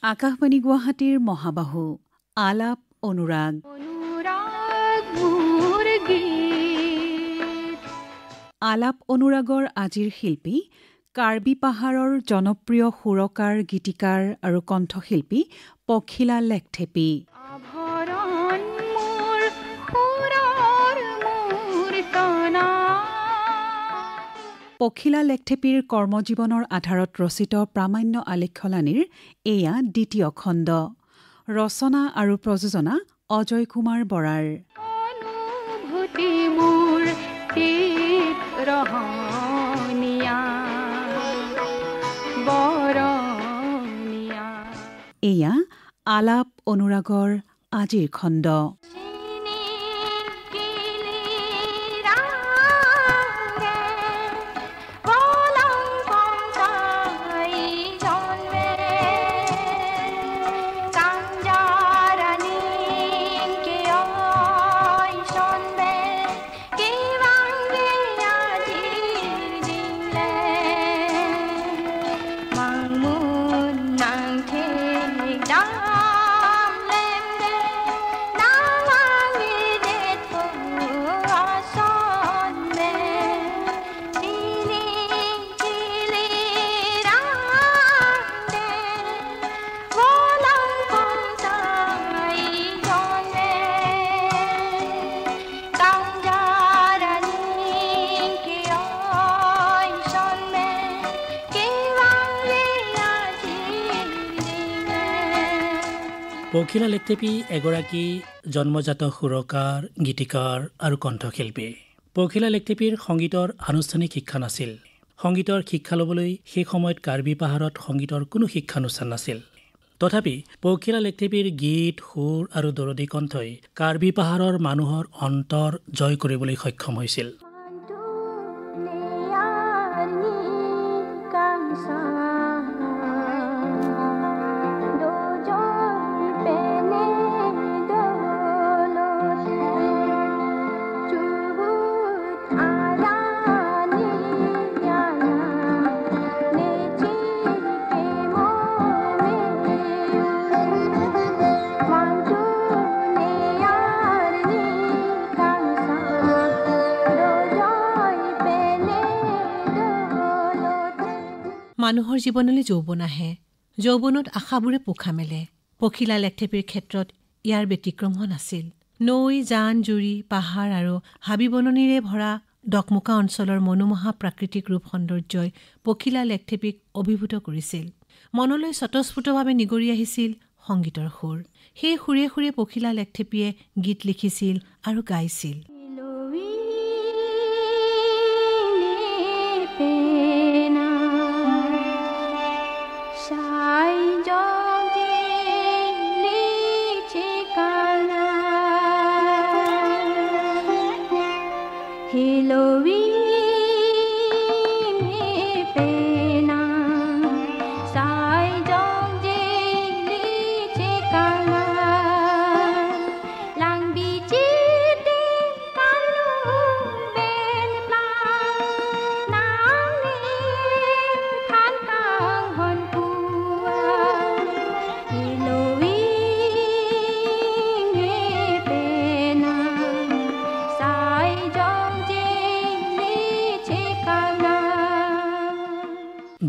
আকাশবাণী গুৱাহাটীৰ মহাবাহু আলাপ অনুৰাগ। আলাপ অনুৰাগৰ আজিৰ শিল্পী কাৰ্বি পাহাৰৰ জনপ্ৰিয় সুৰকাৰ, গীতিকাৰ আৰু কণ্ঠশিল্পী পখিলা লেখথেপী। পখিলা লেখথেপীৰ কৰ্মজীৱনৰ আধাৰত ৰচিত প্ৰামাণ্য আলেখ্যলানীৰ এয়া দ্বিতীয় খণ্ড। ৰচনা আৰু প্ৰযোজনা অজয় কুমাৰ বৰাৰ। এয়া আলাপ অনুৰাগৰ আজিৰ খণ্ড। পখিলা লেখথেপী এগৰাকী জন্মজাত সুৰকাৰ, গীতিকাৰ আৰু কণ্ঠশিল্পী। পখিলা লেখথেপীৰ সংগীতৰ আনুষ্ঠানিক শিক্ষা নাছিল। সংগীতৰ শিক্ষা ল'বলৈ সেই সময়ত কাৰ্বি পাহাৰত সংগীতৰ কোনো শিক্ষানুষ্ঠান নাছিল। তথাপি পখিলা লেখথেপীৰ গীত, সুৰ আৰু দৰদী কণ্ঠই কাৰ্বি পাহাৰৰ মানুহৰ অন্তৰ জয় কৰিবলৈ সক্ষম হৈছিল। মানুহৰ জীৱনলৈ যৌৱন আহে। যৌৱনত আশাবোৰে পোখা মেলে। পখিলা লেখথেপীৰ ক্ষেত্ৰত ইয়াৰ ব্যতিক্ৰম হোৱা নাছিল। নৈ, জান, জুৰি, পাহাৰ আৰু হাবি বননিৰে ভৰা ডকমোকা অঞ্চলৰ মনোমোহা প্ৰাকৃতিক ৰূপ সৌন্দৰ্যই পখিলা লেখথেপীক অভিভূত কৰিছিল। মনলৈ স্বতঃস্ফূৰ্তভাৱে নিগৰি আহিছিল সংগীতৰ সুৰ। সেই সুৰে সুৰে পখিলা লেখথেপীয়ে গীত লিখিছিল আৰু গাইছিল।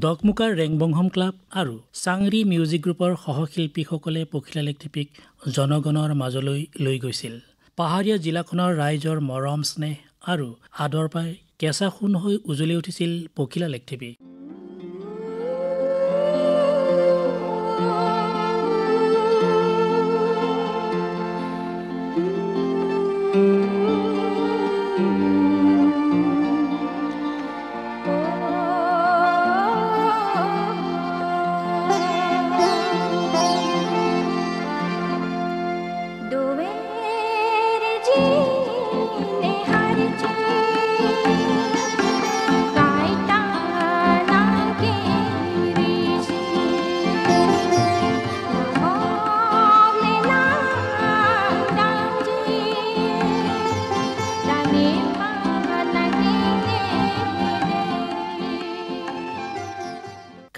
ডকমোকাৰ ৰেংবংহম ক্লাব আৰু চাংৰি মিউজিক গ্ৰুপৰ সহশিল্পীসকলে পখিলা লেখথেপীক জনগণৰ মাজলৈ লৈ গৈছিল। পাহাৰীয়া জিলাখনৰ ৰাইজৰ মৰম, স্নেহ আৰু আদৰ পাই কেঁচা সোণ হৈ উজ্বলি উঠিছিল পখিলা লেখথেপী। Kaita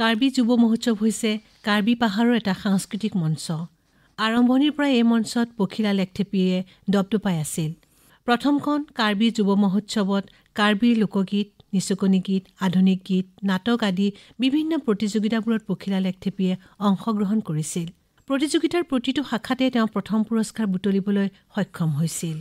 কাৰ্বি যুৱ মহোৎসৱ হৈছে কাৰ্বি পাহাৰৰ এটা সাংস্কৃতিক মঞ্চ। আৰম্ভণিৰ পৰা এই মঞ্চত পখিলা লেকথেপীয়ে দপদপাই আছিল। প্ৰথমখন কাৰ্বি যুৱ মহোৎসৱত কাৰ্বিৰ লোকগীত, নিচুকনি গীত, আধুনিক গীত, নাটক আদি বিভিন্ন প্ৰতিযোগিতাবোৰত পখিলা লেকথেপীয়ে অংশগ্ৰহণ কৰিছিল। প্ৰতিযোগিতাৰ প্ৰতিটো শাখাতে তেওঁ প্ৰথম পুৰস্কাৰ বুটলিবলৈ সক্ষম হৈছিল।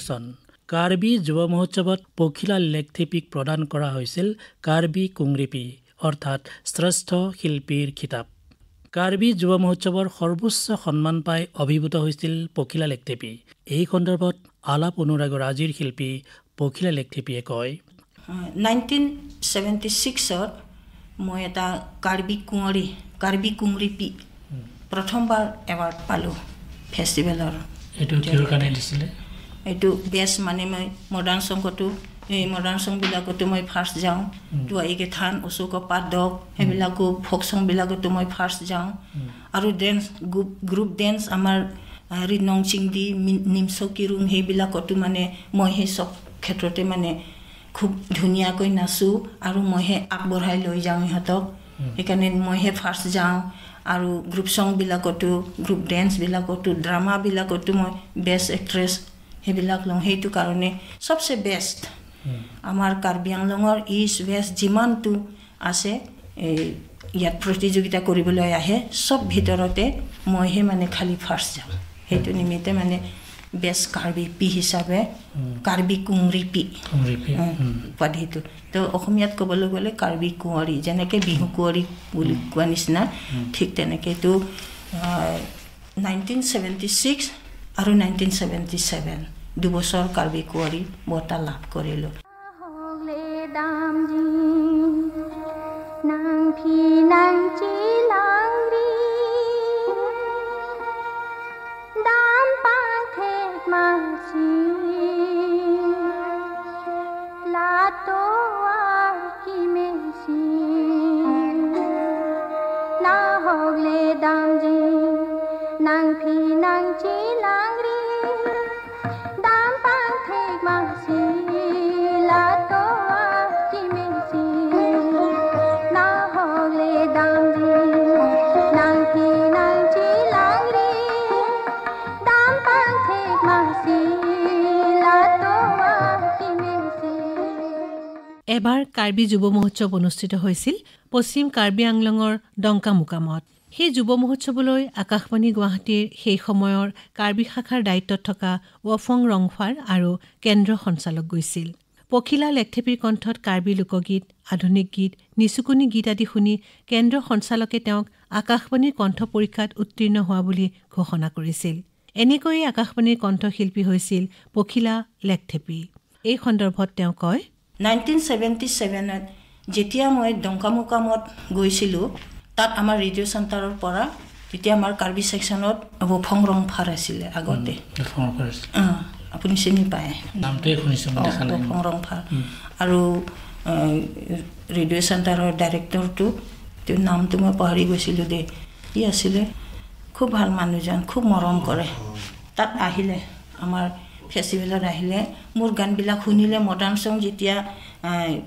চন কাৰ্বি যুৱ মহোৎসৱত পখিলা লেকথেপীক প্ৰদান কৰা হৈছিল কাৰ্বি কুংৰিপি অৰ্থাৎ শ্ৰেষ্ঠ শিল্পীৰ খিতাপ। কাৰ্বি যুৱ মহোৎসৱৰ সৰ্বোচ্চ সন্মান পাই অভিভূত হৈছিল পখিলা লেকথেপী। এই সন্দৰ্ভত আলাপ অনুৰাগৰ আজিৰ শিল্পী পখিলা লেকথেপীয়ে কয়, 1976ত মই এটা কাৰ্বি কুংৰিপি প্ৰথমবাৰ এৱাৰ্ড পালোঁ ফেষ্টিভেলৰ। এইটো কিহৰ কাৰণে দিছিলে? এইটো বেষ্ট মানে মই মডাৰ্ণ সংগতো এই মডাৰ্ণ সংবিলাকতো মই ফাৰ্ষ্ট যাওঁ। দুৱাইকে থান অশোক পাদক সেইবিলাকো ফক সংবিলাকতো মই ফাৰ্ষ্ট যাওঁ। আৰু ডেন্স গ্ৰুপ ডেন্স আমাৰ ৰিনং চিংদি নিমচকিৰুং সেইবিলাকতো মানে মই সেই চব ক্ষেত্ৰতে মানে খুব ধুনীয়াকৈ নাচোঁ আৰু মইহে আগবঢ়াই লৈ যাওঁ ইহঁতক। সেইকাৰণে মইহে ফাৰ্ষ্ট যাওঁ। আৰু গ্ৰুপ সংবিলাকতো গ্ৰুপ ডেন্সবিলাকতো ড্ৰামাবিলাকতো মই বেষ্ট এক্ট্ৰেছ সেইবিলাক লওঁ। সেইটো কাৰণে চবচে বেষ্ট আমাৰ কাৰ্বি আংলঙৰ ইষ্ট ৱেষ্ট যিমানটো আছে ইয়াত প্ৰতিযোগিতা কৰিবলৈ আহে চব ভিতৰতে মইহে মানে খালী ফাৰ্ষ্ট যাওঁ। সেইটো নিমিত্তে মানে বেষ্ট কাৰ্বি পি হিচাপে কাৰ্বি কুংৰিপি উপাধিটো। তো অসমীয়াত ক'বলৈ গ'লে কাৰ্বি কুঁৱৰী, যেনেকৈ বিহু কুঁৱৰী বুলি কোৱা নিচিনা ঠিক তেনেকৈতো 1976 আৰু 1977 দুবছৰ কাৰ্বি কুঁৱৰী বঁটা লাভ কৰিলোঁ। এবাৰ কাৰ্বি যুৱ মহোৎসৱ অনুষ্ঠিত হৈছিল পশ্চিম কাৰ্বি আংলঙৰ ডংকা মুকামত। সেই যুৱ মহোৎসৱলৈ আকাশবাণী গুৱাহাটীৰ সেই সময়ৰ কাৰ্বি শাখাৰ দায়িত্বত থকা ৱফং ৰংফাৰ আৰু কেন্দ্ৰ সঞ্চালক গৈছিল। পখিলা লেকথেপীৰ কণ্ঠত কাৰ্বি লোকগীত, আধুনিক গীত, নিচুকনি গীত আদি শুনি কেন্দ্ৰ সঞ্চালকে তেওঁক আকাশবাণীৰ কণ্ঠ পৰীক্ষাত উত্তীৰ্ণ হোৱা বুলি ঘোষণা কৰিছিল। এনেকৈয়ে আকাশবাণীৰ কণ্ঠশিল্পী হৈছিল পখিলা লেকথেপী। এই সন্দৰ্ভত তেওঁ কয়, 1977ত যেতিয়া মই ডংকামুকামত গৈছিলোঁ তাত আমাৰ ৰেডিঅ' চেণ্টাৰৰ পৰা তেতিয়া আমাৰ কাৰ্বি ছেকশ্যনত ৱফং ৰংফাৰ আছিলে আগতে। আপুনি চিনি পায় ৱফং ৰংফাৰ। আৰু ৰেডিঅ' চেণ্টাৰৰ ডাইৰেক্টৰটো তেওঁৰ নামটো মই পাহৰি গৈছিলোঁ দেই। ই আছিলে খুব ভাল মানুহজন, খুব মৰম কৰে। তাত আহিলে আমাৰ ফেষ্টিভেলত আহিলে মোৰ গানবিলাক শুনিলে। মডাৰ্ণ চং যেতিয়া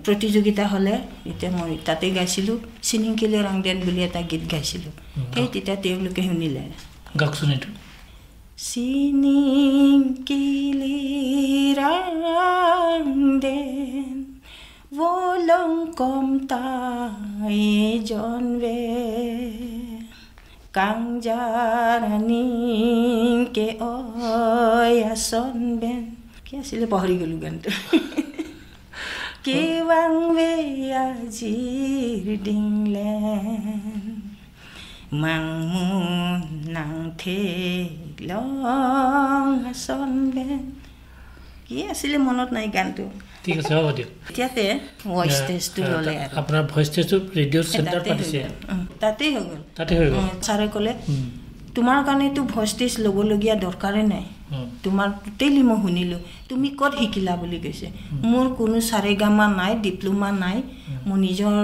প্ৰতিযোগিতা হ'লে তেতিয়া মই তাতে গাইছিলোঁ। চিনিংকিলে ৰাংদেন বুলি এটা গীত গাইছিলোঁ। সেই তেতিয়া তেওঁলোকে শুনিলে। গাওকচোন এইটো। চিনিংকিলি ৰাংদেন বলং কম তাই জনবে কাংজাৰানিং কে অয়াচন বেন। কি আছিলে পাহৰি গ'লোঁ গানটো। কেৱাং বে আজিৰ ডিংলেন মাংমু নাং থে লং হাসন বেন কি আছিলে মনত নাই গানটো ঠিক আছে হ'ব দিয়ক এতিয়াতে ভয়েস টেষ্টটো ল'লে আৰু আপোনাৰ ভয়েস টেষ্টটো ৰেডিঅ' চেণ্টাৰ পাতিছে তাতেই হৈ গ'ল ছাৰে ক'লে তোমাৰ কাৰণেতো ভয়েস টেষ্ট ল'বলগীয়া দৰকাৰে নাই তোমাৰ টোটেলি মই শুনিলোঁ তুমি ক'ত শিকিলা বুলি কৈছে মোৰ কোনো চাৰেগামা নাই ডিপ্ল'মা নাই মোৰ নিজৰ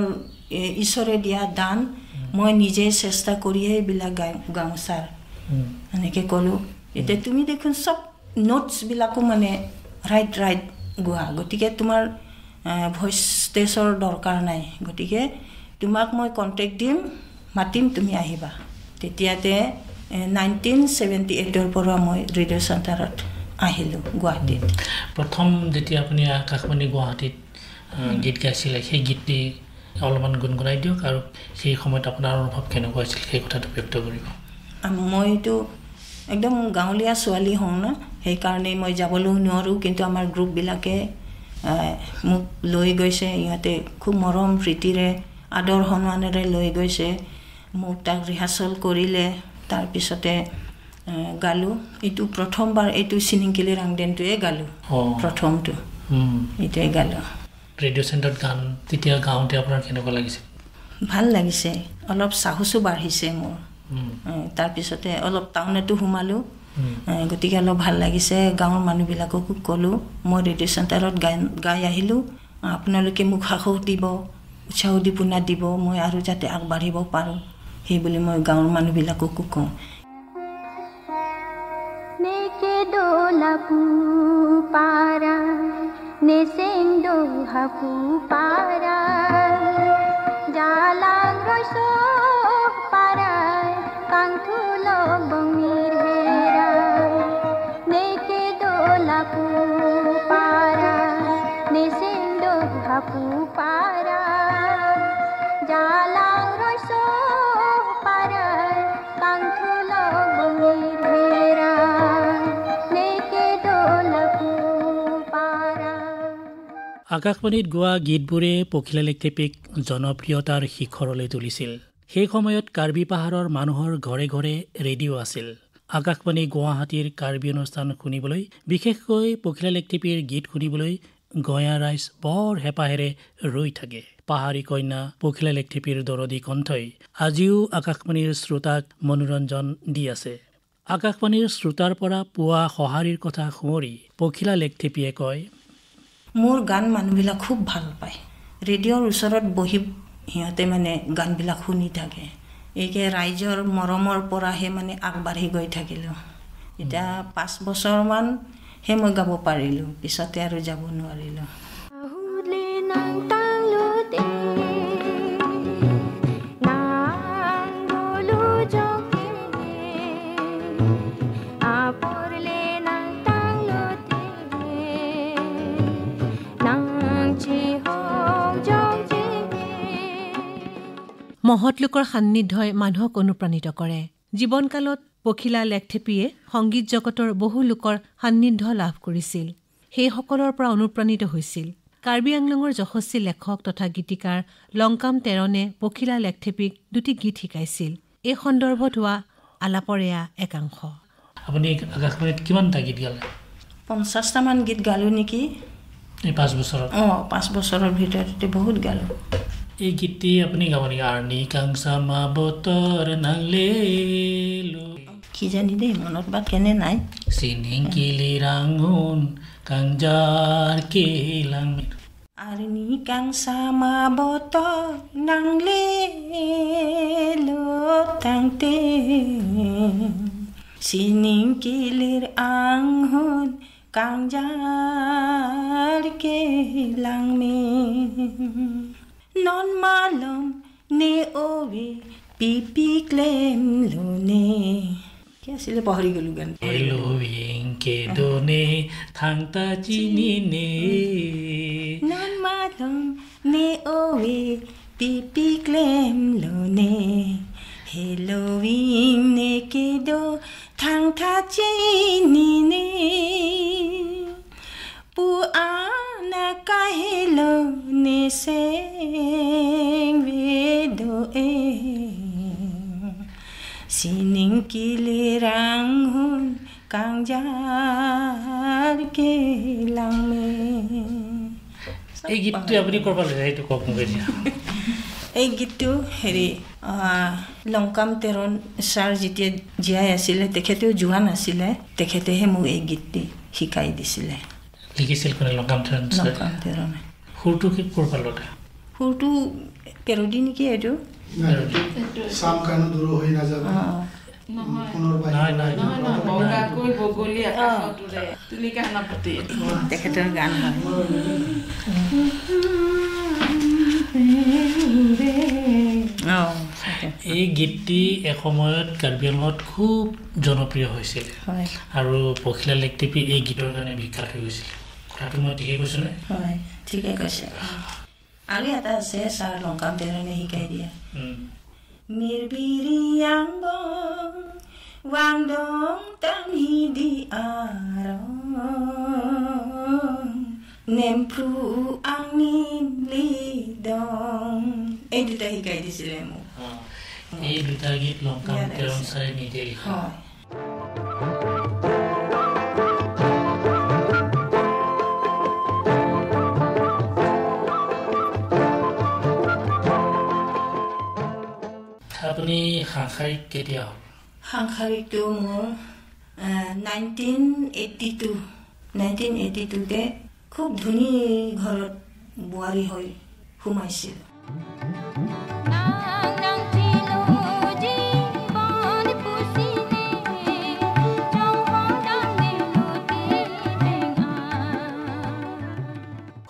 ঈশ্বৰে দিয়া দান মই নিজে চেষ্টা কৰিয়ে এইবিলাক গাওঁ ছাৰ এনেকৈ ক'লোঁ এতিয়া তুমি দেখোন চব নোটছবিলাকো মানে ৰাইট গোৱা গতিকে তোমাৰ ভইচ টেষ্টৰ দৰকাৰ নাই গতিকে তোমাক মই কণ্টেক্ট দিম মাতিম তুমি আহিবা তেতিয়াতে 1978 পৰা মই ৰেডিঅ' চেণ্টাৰত আহিলোঁ গুৱাহাটীত প্ৰথম যেতিয়া আপুনি আকাশবাণী গুৱাহাটীত গীত গাইছিলে সেই গীতটি অলপমান গুণগুণাই দিয়ক আৰু সেই সময়ত আপোনাৰ অনুভৱ কেনেকুৱা আছিল সেই কথাটো ব্যক্ত কৰিব মইতো একদম গাঁৱলীয়া ছোৱালী হওঁ না সেইকাৰণে মই যাবলৈও নোৱাৰোঁ কিন্তু আমাৰ গ্ৰুপবিলাকে মোক লৈ গৈছে ইহঁতে খুব মৰম প্ৰীতিৰে আদৰ সন্মানেৰে লৈ গৈছে মোক তাক ৰিহাৰ্চেল কৰিলে তাৰপিছতে গালোঁ এইটো প্ৰথমবাৰ এইটো চিনিংকিলি ৰাংডেনটোৱে গালোঁ প্ৰথমটো এইটোৱে গালোঁ ৰেডিঅ' চেণ্টাৰত গান তেতিয়া গাওঁতে আপোনাৰ কেনেকুৱা লাগিছে ভাল লাগিছে অলপ সাহসো বাঢ়িছে মোৰ তাৰপিছতে অলপ টাউনতো সোমালোঁ গতিকে অলপ ভাল লাগিছে গাঁৱৰ মানুহবিলাককো ক'লোঁ মই ৰেডিঅ' চেণ্টাৰত গাই আহিলোঁ আপোনালোকে মোক সাহস দিব উৎসাহ উদ্দীপনা দিব মই আৰু যাতে আগবাঢ়িব পাৰোঁ সেই বুলি মই গাঁৱৰ মানুহবিলাককো কওঁ Nesendo hapu para jalang roso para kangthulo bangir hera neke dolapu para nesendo hapu para jalang roso para kangthulo bangir hera neke dolapu আকাশবাণীত গোৱা গীতবোৰে পখিলা লেকটেপীক জনপ্ৰিয়তাৰ শিখৰলৈ তুলিছিল সেই সময়ত কাৰ্বি পাহাৰৰ মানুহৰ ঘৰে ঘৰে ৰেডিঅ' আছিল আকাশবাণী গুৱাহাটীৰ কাৰ্বি অনুষ্ঠান শুনিবলৈ বিশেষকৈ পখিলা লেকটেপীৰ গীত শুনিবলৈ গঞা ৰাইজ বৰ হেঁপাহেৰে ৰৈ থাকে পাহাৰী কন্যা পখিলা লেকটেপীৰ দৰদী কণ্ঠই আজিও আকাশবাণীৰ শ্ৰোতাক মনোৰঞ্জন দি আছে আকাশবাণীৰ শ্ৰোতাৰ পৰা পোৱা সঁহাৰিৰ কথা শুৱৰি পখিলা লেকটেপীয়ে কয় মোৰ গান মানুহবিলাক খুব ভাল পায় ৰেডিঅ'ৰ ওচৰত বহি সিহঁতে মানে গানবিলাক শুনি থাকে এইকে ৰাইজৰ মৰমৰ পৰাহে মানে আগবাঢ়ি গৈ থাকিলোঁ এতিয়া 5 বছৰমানহে মই গাব পাৰিলোঁ পিছতে আৰু যাব নোৱাৰিলোঁ মহৎ লোকৰ সান্নিধ্যই মানুহক অনুপ্ৰাণিত কৰে জীৱনকালত পখিলা লেকটেপীয়ে সংগীত জগতৰ বহু লোকৰ সান্নিধ্য লাভ কৰিছিল সেইসকলৰ পৰা অনুপ্ৰাণিত হৈছিল কাৰ্বি আংলঙৰ যশস্বী লেখক তথা গীতিকাৰ লংকাম তেৰণে পখিলা লেকটেপীক 2টি গীত শিকাইছিল এই সন্দৰ্ভত হোৱা আলাপৰ এয়া একাংশ আপুনি আকাশবাণীত কিমানটা গীত গালে 50টামান গীত গালোঁ নেকি এই 5 বছৰত 5 বছৰৰ ভিতৰতে বহুত গালোঁ এই গীতটি আপুনি গাব নেকি আৰ্নি কাংসামা বতৰ নাংলেলো কি জানি দেই মনত বা কেনে নাই চিনিংকিলি ৰাঙুন কাংজাৰ কেলাং আৰ্নি কাংসামা বতৰ নাংলেলো তাংতে চিনিংকিলিৰ আঙুন কাংজাৰ কেলাং মে non malum ne owe pipi klem lone কি আছিল পাহৰি গলো গান এলোইং কে দনে Thangta চিনিনে non malum ne owe pipi klem lone Halloween ne ke do thangtha chinine pu ana kahelo ne seng vedo Sining kilirang kangjar ke langme. এই গীতটো আপুনি কৰব লাগে এইটো কক মোক এতিয়া এই গীতটো হেৰি লংকাম তেৰণ ছাৰ যেতিয়া জীয়াই আছিলে তেখেতেও জোৱান আছিলে তেখেতেহে মোক এই গীতটি শিকাই দিছিলে লিখিছিল কোনে লংকাম তেৰণ সুৰটো কি কৰব লাগে সুৰটো পেৰডি নেকি এইটো সাম কানো দূৰ হৈ নাযাব তেখেতৰ গান হয় এই গীতটি এসময়ত কাৰ্বি আংলঙত খুব জনপ্ৰিয় হৈছিল আৰু পখিলা লেকটেপি এই গীতৰ কাৰণে বিখ্যাত হৈ গৈছিল কথাটো মই ঠিকেই কৈছো নে হয় ঠিকেই কৈছে আৰু এটা আছে ছাৰ লংকাম তেৰণে শিকাই দিয়া Mirbiriang bong wang dong tang hidi arong nempru angin lidong এই দুটা শিকাই দিছিলে মোক এই দুটা গীত লংকাম তেৰণ ছাৰে নিজে লিখা আপুনি সাংসাৰিক কেতিয়া হ'ল সাংসাৰিকটো মোৰ 1982তে খুব ধনী ঘৰত বোৱাৰী হৈ সোমাইছিল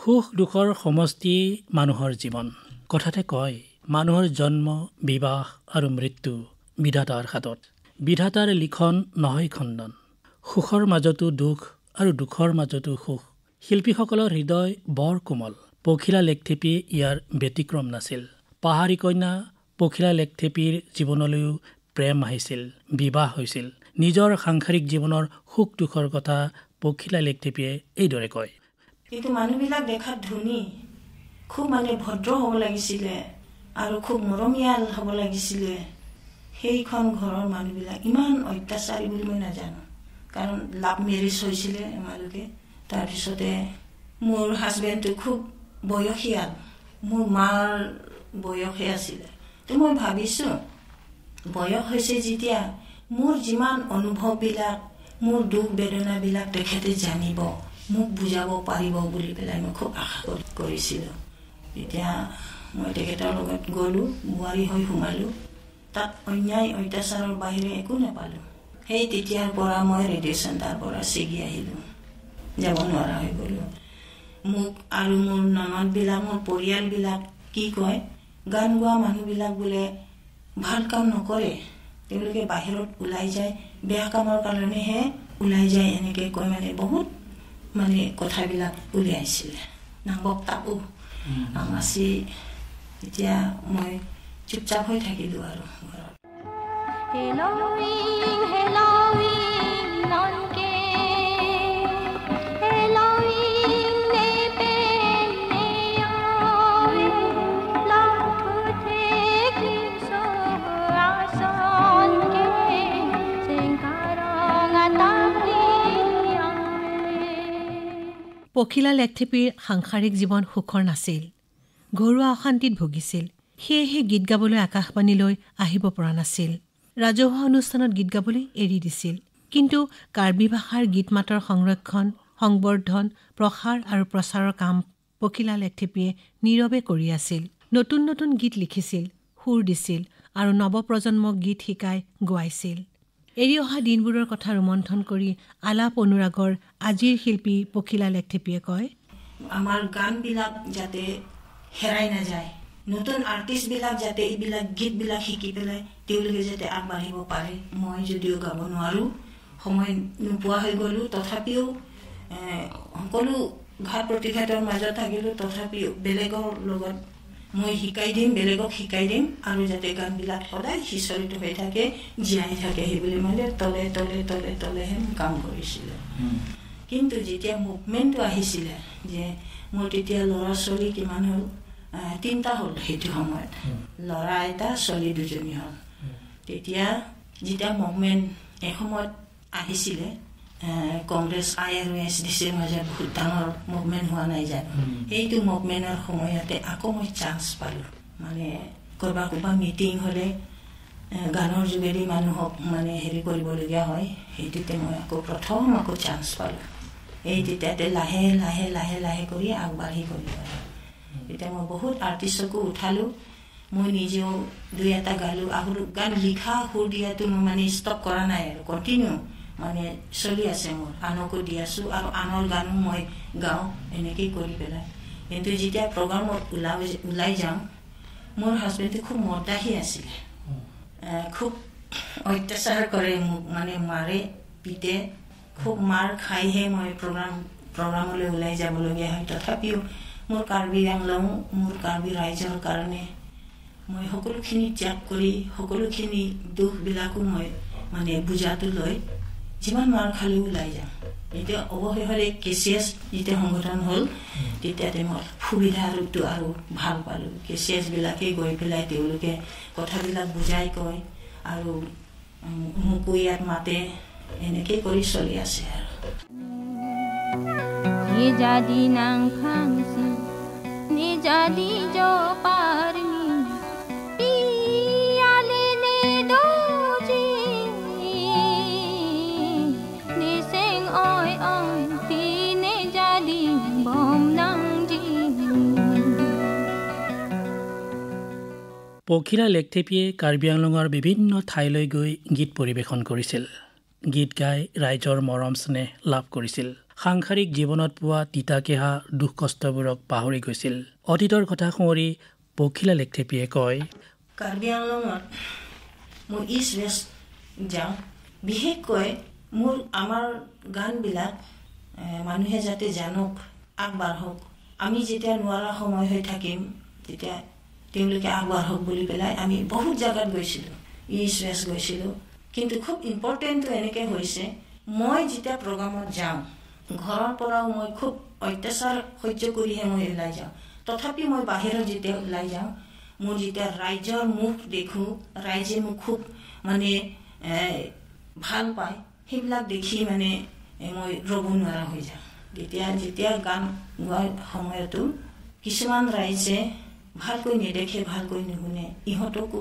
সুখ দুখৰ সমষ্টি মানুহৰ জীৱন কথাতে কয় মানুহৰ জন্ম বিবাহ আৰু মৃত্যু বিধাতাৰ হাতত বিধাতাৰ লিখন নহয় খণ্ডন সুখৰ মাজতো দুখ আৰু দুখৰ মাজতো সুখ শিল্পীসকলৰ হৃদয় বৰ কোমল পখিলা লেকথেপি ইয়াৰ ব্যতিক্ৰম নাছিল পাহাৰী কন্যা পখিলা লেকথেপিৰ জীৱনলৈও প্ৰেম আহিছিল বিবাহ হৈছিল নিজৰ সাংসাৰিক জীৱনৰ সুখ দুখৰ কথা পখিলা লেকথেপিয়ে এইদৰে কয় কিন্তু মানুহবিলাক দেখাত ধনী খুব মানে ভদ্ৰ হ'ব লাগিছিলে আৰু খুব মৰমীয়াল হ'ব লাগিছিলে সেইখন ঘৰৰ মানুহবিলাক ইমান অত্যাচাৰী বুলি মই নাজানো কাৰণ লাভ মেৰেজ হৈছিলে আমালোকে তাৰপিছতে মোৰ হাজবেণ্ডটো খুব বয়সীয়াল মোৰ মাৰ বয়সে আছিলে তো মই ভাবিছোঁ বয়স হৈছে যেতিয়া মোৰ যিমান অনুভৱবিলাক মোৰ দুখ বেদনাবিলাক তেখেতে জানিব মোক বুজাব পাৰিব বুলি পেলাই মই খুব আশা কৰিছিলোঁ এতিয়া মই তেখেতৰ লগত গ'লোঁ বোৱাৰী হৈ সোমালোঁ তাত অন্যায় অত্যাচাৰৰ বাহিৰে একো নাপালোঁ সেই তেতিয়াৰ পৰা মই ৰেডিঅ' চেণ্টাৰৰ পৰা ছিগি আহিলোঁ যাব নোৱাৰা হৈ গ'লোঁ মোক আৰু মোৰ ননদবিলাক মোৰ পৰিয়ালবিলাক কি কয় গান গোৱা মানুহবিলাক বোলে ভাল কাম নকৰে তেওঁলোকে বাহিৰত ওলাই যায় বেয়া কামৰ কাৰণেহে ওলাই যায় এনেকৈ কয় মানে বহুত মানে কথাবিলাক উলিয়াইছিলে নামক তাকো আমাচি এতিয়া মই চুপচাপ হৈ থাকিলোঁ আৰু ঘৰত পখিলা লেকথেপিৰ সাংসাৰিক জীৱন সুখৰ নাছিল ঘৰুৱা অশান্তিত ভুগিছিল সেয়েহে গীত গাবলৈ আকাশবাণীলৈ আহিব পৰা নাছিল ৰাজহুৱা অনুষ্ঠানত গীত গাবলৈ এৰি দিছিল কিন্তু কাৰ্বি ভাষাৰ গীত মাতৰ সংৰক্ষণ সংবৰ্ধন প্ৰসাৰ আৰু প্ৰচাৰৰ কাম পখিলা লেকথেপিয়ে নীৰৱে কৰি আছিল নতুন নতুন গীত লিখিছিল সুৰ দিছিল আৰু নৱপ্ৰজন্মক গীত শিকাই গোৱাইছিল এৰি অহা দিনবোৰৰ কথা ৰোমন্থন কৰি আলাপ অনুৰাগৰ আজিৰ শিল্পী পখিলা লেকথেপিয়ে কয় আমাৰ গানবিলাক যাতে হেৰাই নাযায় নতুন আৰ্টিষ্টবিলাক যাতে এইবিলাক গীতবিলাক শিকি পেলাই তেওঁলোকে যাতে আগবাঢ়িব পাৰে মই যদিও গাব নোৱাৰোঁ সময় নোপোৱা হৈ গ'লোঁ তথাপিও সকলো ঘাত প্ৰতিঘাতৰ মাজত থাকিলোঁ তথাপিও বেলেগৰ লগত মই শিকাই দিম বেলেগক শিকাই দিম আৰু যাতে গানবিলাক সদায় সিঁচৰিত হৈ থাকে জীয়াই থাকে সেইবুলি মানে তলে তলে তলে তলেহে কাম কৰিছিলোঁ কিন্তু যেতিয়া মুভমেণ্টটো আহিছিলে যে মোৰ তেতিয়া ল'ৰা ছোৱালী কিমান হ'ল 3টা হ'ল সেইটো সময়ত ল'ৰা এটা ছোৱালী 2জনী হ'ল তেতিয়া যেতিয়া মুভমেণ্ট এসময়ত আহিছিলে কংগ্ৰেছ IRSDCৰ মাজত বহুত ডাঙৰ মুভমেণ্ট হোৱা নাই জানো সেইটো মুভমেণ্টৰ সময়তে আকৌ মই চান্স পালোঁ মানে ক'ৰবাত মিটিং হ'লে গানৰ যোগেদি মানুহক মানে হেৰি কৰিবলগীয়া হয় সেইটোতে মই প্ৰথম চান্স পালোঁ এই তেতিয়াতে লাহে লাহে লাহে লাহে কৰি আগবাঢ়ি গ'লোঁ তেতিয়া মই বহুত আৰ্টিষ্টকো উঠালোঁ মই নিজেও 2-এটা গালোঁ আৰু গান লিখা সুৰ দিয়াটো মই মানে ষ্টপ কৰা নাই আৰু কণ্টিনিউ মানে চলি আছে মোৰ আনকো দি আছোঁ আৰু আনৰ গানো মই গাওঁ এনেকেই কৰি পেলাই কিন্তু যেতিয়া প্ৰগ্ৰামত ওলাই যাওঁ মোৰ হাজবেণ্ডে খুব মদাহী আছিলে খুব অত্যাচাৰ কৰে মোক মানে মাৰে পিটে খুব মাৰ খাইহে মই প্ৰগ্ৰামলৈ ওলাই যাবলগীয়া হয় তথাপিও মোৰ কাৰ্বি আংলং মোৰ কাৰ্বি ৰাইজৰ কাৰণে মই সকলোখিনি ত্যাগ কৰি সকলোখিনি দুখবিলাকো মই মানে বুজাটো লৈ যিমান মাৰ খালি ওলাই যাওঁ এতিয়া অৱশেষৰে KCS যেতিয়া সংগঠন হ'ল তেতিয়াতে মই সুবিধা ৰূপটো আৰু ভাল পালোঁ KCS বিলাকে গৈ পেলাই তেওঁলোকে কথাবিলাক বুজাই কয় আৰু মোকো ইয়াত মাতে এনেকৈ কৰি চলি আছে আৰু jadi nang khangsi ni jadi jo parmi piale ne doji ni sing oi oi ti ne jadi bom nang ji পখিলা লেকথেপিয়ে কাৰ্বি আংলঙৰ বিভিন্ন ঠাইলৈ গৈ গীত পৰিৱেশন কৰিছিল গীত গাই ৰাইজৰ মৰম স্নেহ লাভ কৰিছিল সাংসাৰিক জীৱনত পোৱা তিতাকেহা দুখ কষ্টবোৰক পাহৰি গৈছিল অতীতৰ কথা সোঁৱৰি পখিলা লেকথেপিয়ে কয় কাৰ্বি আংলঙত মই ইষ্ট ৱেষ্ট যাওঁ বিশেষকৈ মোৰ আমাৰ গানবিলাক মানুহে যাতে জানক আগবাঢ়ক আমি যেতিয়া নোৱাৰা সময় হৈ থাকিম তেতিয়া তেওঁলোকে আগবাঢ়ক বুলি পেলাই আমি বহুত জাগাত গৈছিলোঁ ইষ্ট ৱেষ্ট গৈছিলোঁ কিন্তু খুব ইম্পৰ্টেণ্টটো এনেকৈ হৈছে মই যেতিয়া প্ৰগ্ৰামত যাওঁ ঘৰৰ পৰাও মই খুব অত্যাচাৰ সহ্য কৰিহে মই ওলাই যাওঁ তথাপি মই বাহিৰত যেতিয়া ওলাই যাওঁ মোৰ যেতিয়া ৰাইজৰ মুখ দেখোঁ ৰাইজে মোক খুব মানে ভাল পায় সেইবিলাক দেখি মানে মই ৰ'ব নোৱাৰা হৈ যাওঁ যেতিয়া গান গোৱাৰ সময়তো কিছুমান ৰাইজে ভালকৈ নেদেখে ভালকৈ নুশুনে ইহঁতকো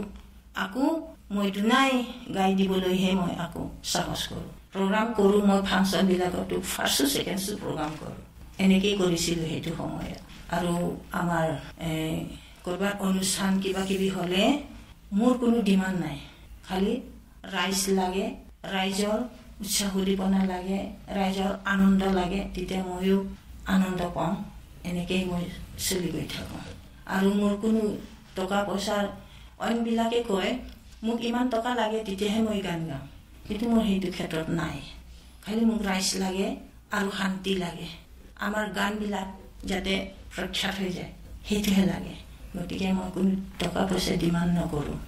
আকৌ মই দুনাই গাই দিবলৈহে মই আকৌ সাহস কৰোঁ প্ৰগ্ৰাম কৰোঁ মই ফাংচনবিলাকতো ফাৰ্ষ্ট ছেকেণ্ড প্ৰগ্ৰাম কৰোঁ এনেকেই কৰিছিলোঁ সেইটো সময়ত আৰু আমাৰ ক'ৰবাত অনুষ্ঠান কিবা কিবি হ'লে মোৰ কোনো ডিমাণ্ড নাই খালি ৰাইজ লাগে ৰাইজৰ উৎসাহ উদ্দীপনা লাগে ৰাইজৰ আনন্দ লাগে তেতিয়া ময়ো আনন্দ পাওঁ এনেকেই মই চলি গৈ থাকোঁ আৰু মোৰ কোনো টকা পইচাৰ অইনবিলাকে কয় মোক ইমান টকা লাগে তেতিয়াহে মই গান গাওঁ কিন্তু মোৰ সেইটো ক্ষেত্ৰত নাই খালি মোক ৰাইজ লাগে আৰু শান্তি লাগে আমাৰ গানবিলাক যাতে প্ৰখ্যাত হৈ যায় সেইটোহে লাগে গতিকে মই কোনো টকা পইচা ডিমাণ্ড নকৰোঁ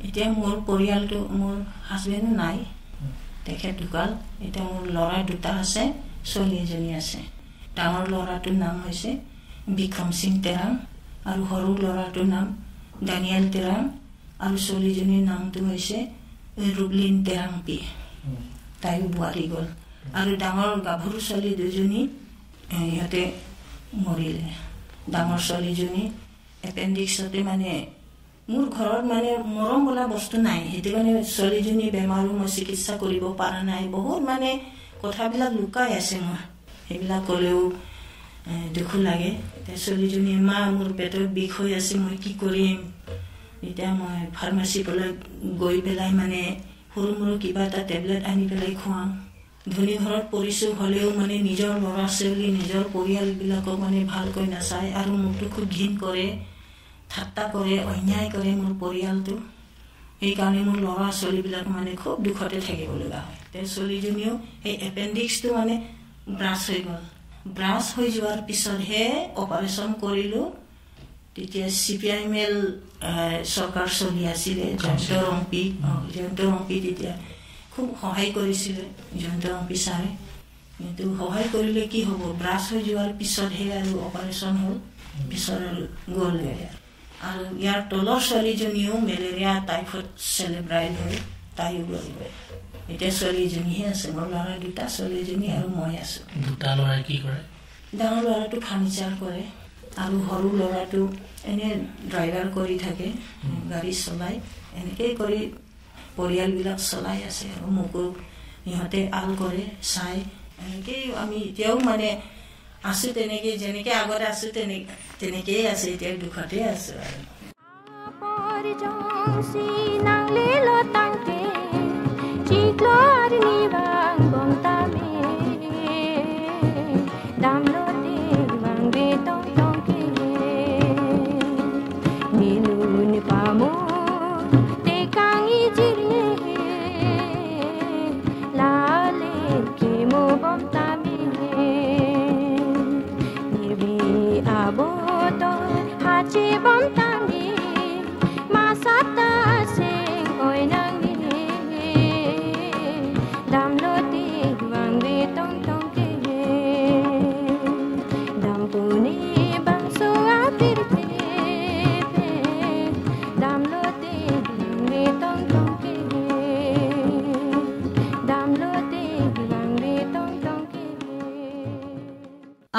এতিয়া মোৰ পৰিয়ালটো মোৰ হাজবেণ্ডো নাই তেখেত ঢুকাল এতিয়া মোৰ ল'ৰা দুটা আছে ছোৱালী এজনী আছে ডাঙৰ ল'ৰাটোৰ নাম হৈছে বিক্ৰম সিং তেৰাং আৰু সৰু ল'ৰাটোৰ নাম ডানিয়েল তেৰাং আৰু ছোৱালীজনীৰ নামটো হৈছে ৰুবলিন তেৰাং পি তাইও বোৱাৰী গ'ল আৰু ডাঙৰ গাভৰু ছোৱালী দুজনী ইহঁতে মৰিলে ডাঙৰ ছোৱালীজনী এপেণ্ডিক্সতে মানে মোৰ ঘৰত মানে মৰম বোলা বস্তু নাই সেইটো কাৰণে ছোৱালীজনী বেমাৰো মই চিকিৎসা কৰিব পৰা নাই বহুত মানে কথাবিলাক লুকাই আছে মোৰ সেইবিলাক ক'লেও দুখো লাগে এতিয়া ছোৱালীজনী মা মোৰ পেটৰ বিষ হৈ আছে মই কি কৰিম এতিয়া মই ফাৰ্মাচীলৈ গৈ পেলাই মানে সৰু মৰু কিবা এটা টেবলেট আনি পেলাই খুৱাওঁ ধনী ঘৰত পৰিছোঁ হ'লেও মানে নিজৰ ল'ৰা ছোৱালী নিজৰ পৰিয়ালবিলাকক মানে ভালকৈ নাচায় আৰু মোকতো খুব ঘিণ কৰে ঠাট্টা কৰে অন্যায় কৰে মোৰ পৰিয়ালটো সেইকাৰণে মোৰ ল'ৰা ছোৱালীবিলাক মানে খুব দুখতে থাকিব লগা হয় এতিয়া ছোৱালীজনীও সেই এপেণ্ডিক্সটো মানে ব্ৰাছ হৈ গ'ল ব্ৰাছ হৈ যোৱাৰ পিছতহে অপাৰেশ্যন কৰিলোঁ। তেতিয়া CPIML চৰকাৰ চলি আছিলে, জয়ন্তৰম্পী তেতিয়া খুব সহায় কৰিছিলে জয়ন্তৰম্পী ছাৰে। কিন্তু সহায় কৰিলে কি হ'ব, ব্ৰাছ হৈ যোৱাৰ পিছতহে আৰু অপাৰেশ্যন হ'ল, পিছত আৰু গ'লগৈ। আৰু ইয়াৰ তলৰ ছোৱালীজনীও মেলেৰিয়া টাইফইড চেলেব্ৰাইড হৈ তাইও গ'লগৈ। এতিয়া ছোৱালীজনীহে আছে, মোৰ ল'ৰা দুটা, ছোৱালীজনী আৰু মই আছোঁ। দুটা ল'ৰাই কি কৰে? ডাঙৰ ল'ৰাটো ফাৰ্নিচাৰ কৰে আৰু সৰু ল'ৰাটো এনেই ড্ৰাইভাৰ কৰি থাকে, গাড়ী চলাই। এনেকেই কৰি পৰিয়ালবিলাক চলাই আছে আৰু মোকো সিহঁতে আল কৰে, চাই। এনেকেই আমি এতিয়াও মানে আছোঁ, তেনেকৈ যেনেকৈ আগত আছোঁ তেনেকেই আছে, এতিয়া দুখতে আছোঁ আৰু।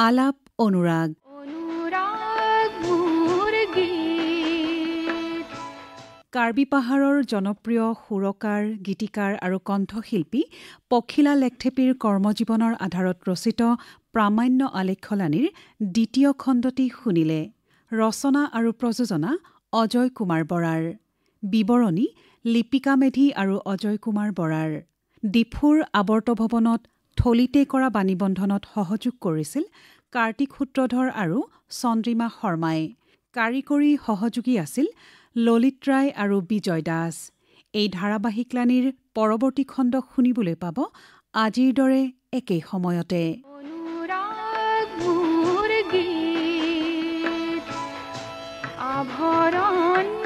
আলাপ অনুৰাগ। কাৰ্বি পাহাৰৰ জনপ্ৰিয় সুৰকাৰ, গীতিকাৰ আৰু কণ্ঠশিল্পী পখিলা লেখথেপীৰ কৰ্মজীৱনৰ আধাৰত ৰচিত প্ৰামাণ্য আলেখ্যলানীৰ দ্বিতীয় খণ্ডটি শুনিলে। ৰচনা আৰু প্ৰযোজনা অজয় কুমাৰ বৰাৰ। বিৱৰণী লিপিকা মেধি আৰু অজয় কুমাৰ বৰাৰ। ডিফুৰ আৱৰ্ত ভৱনত থলিতে কৰা বাণীবন্ধনত সহযোগ কৰিছিল কাৰ্তিক সূত্ৰধৰ আৰু চন্দ্ৰিমা শৰ্মাই। কাৰিকৰী সহযোগী আছিল ললিত ৰায় আৰু বিজয় দাস। এই ধাৰাবাহিকলানিৰ পৰৱৰ্তী খণ্ড শুনিবলৈ পাব আজিৰ দৰে একেই সময়তে। আভৰণ